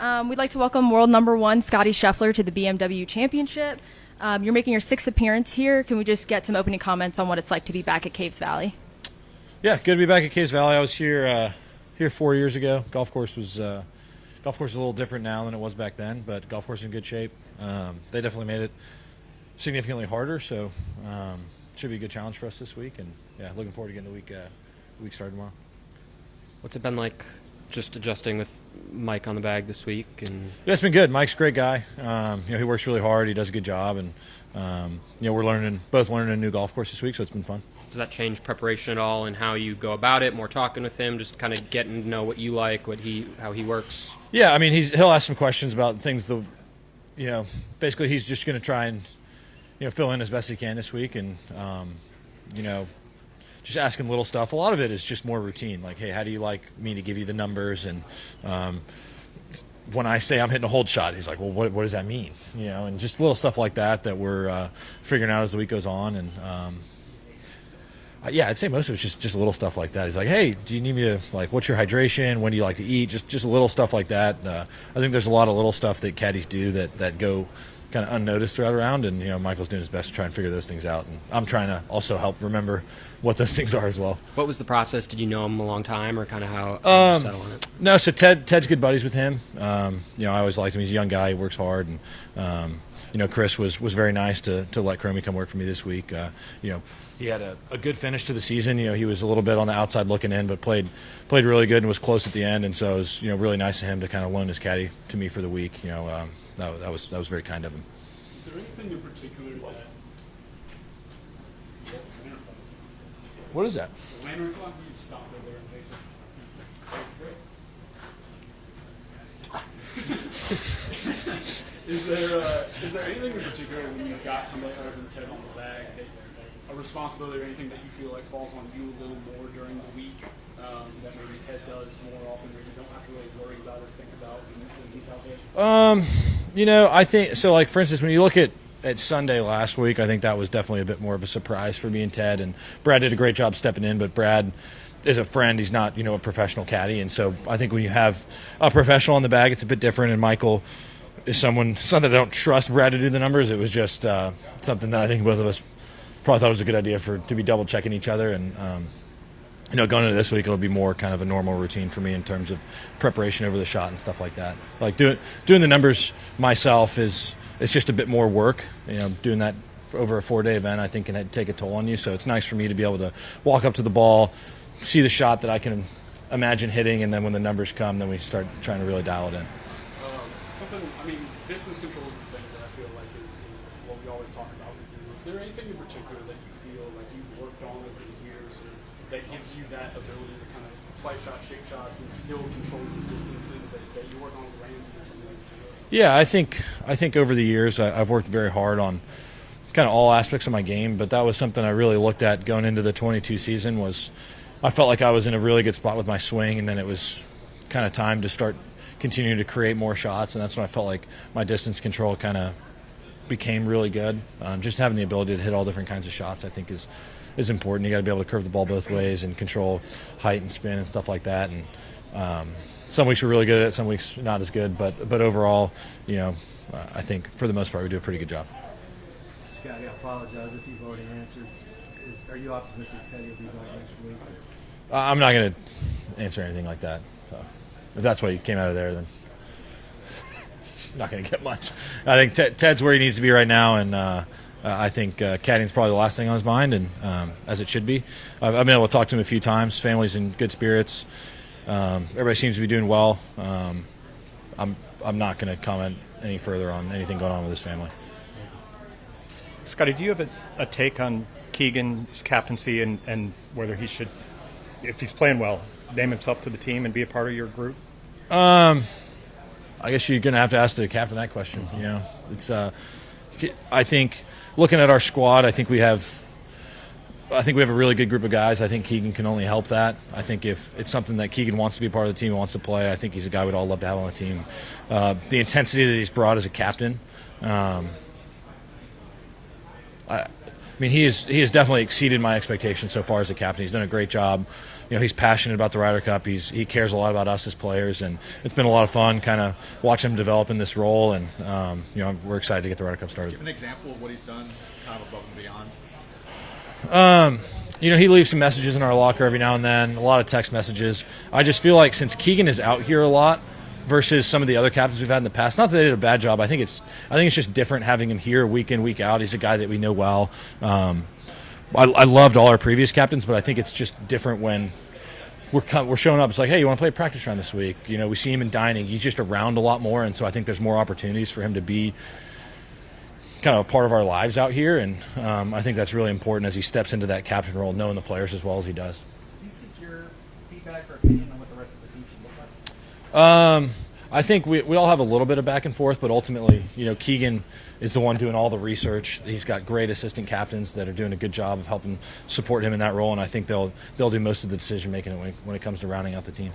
We'd like to welcome world number 1 Scottie Scheffler to the BMW Championship. You're making your 6th appearance here. Can we just get some opening comments on what it's like to be back at Caves Valley? Yeah, good to be back at Caves Valley. I was here 4 years ago. Golf course is a little different now than it was back then, but golf course is in good shape. They definitely made it significantly harder, so should be a good challenge for us this week. And yeah, looking forward to getting the week started tomorrow. What's it been like just adjusting with Mike on the bag this week? And yeah, it's been good. Mike's a great guy. He works really hard. He does a good job, and we're both learning a new golf course this week, so it's been fun. Does that change preparation at all and how you go about it? More talking with him, just kind of getting to know what you like, how he works. Yeah, I mean, he'll ask some questions about things that, basically he's just going to try and fill in as best he can this week, and just asking little stuff. A lot of it is just more routine, like, hey, how do you like me to give you the numbers? And when I say I'm hitting a hold shot, he's like, well, what does that mean? And just little stuff like that we're figuring out as the week goes on. And yeah, I'd say most of it's just little stuff like that. He's like, hey, do you need me to, like, what's your hydration? When do you like to eat? Just little stuff like that. I think there's a lot of little stuff that caddies do that go kind of unnoticed throughout around, and Michael's doing his best to try and figure those things out, and I'm trying to also help remember what those things are as well. What was the process? Did you know him a long time, or kind of how you settle on it? No, so Ted's good buddies with him. I always liked him. He's a young guy. He works hard, and Chris was very nice to let Cromie come work for me this week. He had a good finish to the season. He was a little bit on the outside looking in, but played really good and was close at the end. And so it was really nice of him to kind of loan his caddy to me for the week. That was very kind of him. Is there anything in particular that? What is that? The lantern clock. You stop right there and face it. Is there anything in particular when you've got somebody other than Ted on the bag, a responsibility or anything that you feel like falls on you a little more during the week that maybe Ted does more often, where you don't have to really worry about or think about when he's out there? I think so. Like, for instance, when you look at Sunday last week, I think that was definitely a bit more of a surprise for me and Ted. And Brad did a great job stepping in, but Brad is a friend. He's not, a professional caddy. And so I think when you have a professional on the bag, it's a bit different. And Michael is someone. It's not that I don't trust Brad to do the numbers. It was just something that I think both of us probably thought it was a good idea to be double checking each other. And going into this week, it'll be more kind of a normal routine for me in terms of preparation over the shot and stuff like that. Like doing the numbers myself it's just a bit more work. Doing that over a 4-day event, I think, can take a toll on you. So it's nice for me to be able to walk up to the ball, see the shot that I can imagine hitting, and then when the numbers come, then we start trying to really dial it in. Distance control is the thing that I feel like is what we always talk about with you. Is there anything in particular that you feel like you've worked on over the years, or that gives you that ability to kind of flight shots, shape shots, and still control the distances that you work on with Randy or something like that? Yeah, I think over the years I've worked very hard on kind of all aspects of my game, but that was something I really looked at going into the 22 season. I felt like I was in a really good spot with my swing, and then it was kind of time to start continuing to create more shots, and that's when I felt like my distance control kind of became really good. Just having the ability to hit all different kinds of shots, I think, is important. You got to be able to curve the ball both ways and control height and spin and stuff like that. And some weeks we're really good at it, some weeks not as good. But overall, I think for the most part we do a pretty good job. Scottie, I apologize if you've already answered. Are you optimistic Teddy will be back next week? I'm not going to answer anything like that. So if that's why you came out of there, then I'm not going to get much. I think Ted's where he needs to be right now, and I think caddying's probably the last thing on his mind, and as it should be. I've been able to talk to him a few times. Family's in good spirits. Everybody seems to be doing well. I'm not going to comment any further on anything going on with his family. Scottie, do you have a take on Keegan's captaincy and whether he should, if he's playing well, name himself to the team and be a part of your group? I guess you're going to have to ask the captain that question. It's I think looking at our squad, I think we have a really good group of guys. I think Keegan can only help that. I think if it's something that Keegan wants to be part of the team, wants to play, I think he's a guy we'd all love to have on the team. The intensity that he's brought as a captain, he has definitely exceeded my expectations so far as a captain. He's done a great job he's passionate about the Ryder Cup. He cares a lot about us as players, and it's been a lot of fun kind of watching him develop in this role. And we're excited to get the Ryder Cup started. Give an example of what he's done, kind of above and beyond. He leaves some messages in our locker every now and then, a lot of text messages. I just feel like since Keegan is out here a lot versus some of the other captains we've had in the past, not that they did a bad job. I think it's just different having him here week in, week out. He's a guy that we know well. I loved all our previous captains, but I think it's just different when we're showing up. It's like, hey, you want to play a practice round this week? We see him in dining. He's just around a lot more, and so I think there's more opportunities for him to be kind of a part of our lives out here, and I think that's really important as he steps into that captain role, knowing the players as well as he does. Does he seek your feedback or opinion on what the rest of the team should look like? I think we all have a little bit of back and forth, but ultimately, Keegan is the one doing all the research. He's got great assistant captains that are doing a good job of helping support him in that role, and I think they'll do most of the decision making when it comes to rounding out the team.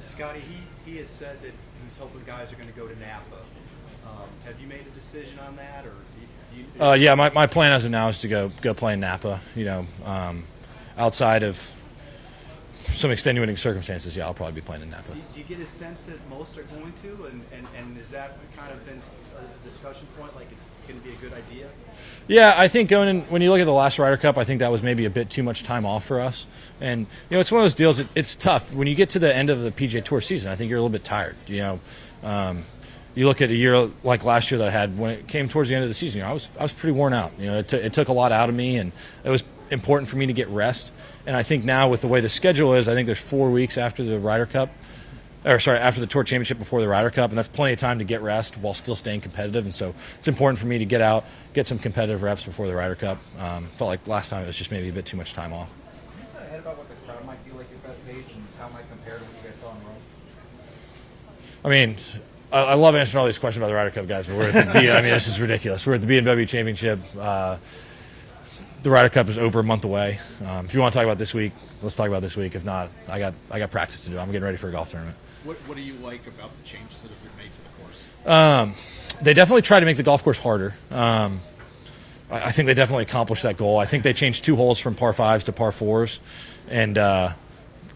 Scottie, he has said that he's hoping guys are going to go to Napa. Have you made a decision on that, or do you? Yeah, my plan as of now is to go play in Napa. Outside of some extenuating circumstances, yeah, I'll probably be playing in Napa. Do you get a sense that most are going to, and is that kind of been a discussion point, like it's going to be a good idea? Yeah, I think going in, when you look at the last Ryder Cup, I think that was maybe a bit too much time off for us. And, it's one of those deals, it's tough. When you get to the end of the PGA Tour season, I think you're a little bit tired. You look at a year like last year that I had, when it came towards the end of the season, I was pretty worn out. It took a lot out of me, and it was important for me to get rest. And I think now with the way the schedule is, I think there's 4 weeks after the Ryder Cup, after the Tour Championship before the Ryder Cup, and that's plenty of time to get rest while still staying competitive. And so it's important for me to get out, get some competitive reps before the Ryder Cup. Felt like last time it was just maybe a bit too much time off. Can you thought ahead about what the crowd might feel like at that page and how it might compare to what you guys saw in Rome? I mean, I love answering all these questions about the Ryder Cup, guys, but we're at the this is ridiculous. We're at the BMW Championship. The Ryder Cup is over a month away. If you want to talk about this week, let's talk about this week. If not, I got practice to do. I'm getting ready for a golf tournament. What do you like about the changes that have been made to the course? They definitely try to make the golf course harder. I think they definitely accomplished that goal. I think they changed 2 holes from par 5s to par 4s, and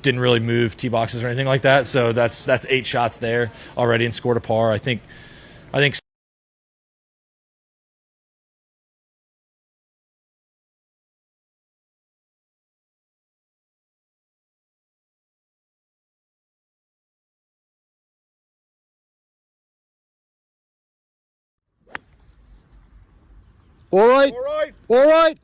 didn't really move tee boxes or anything like that. So that's 8 shots there already and scored a par. I think. All right. All right.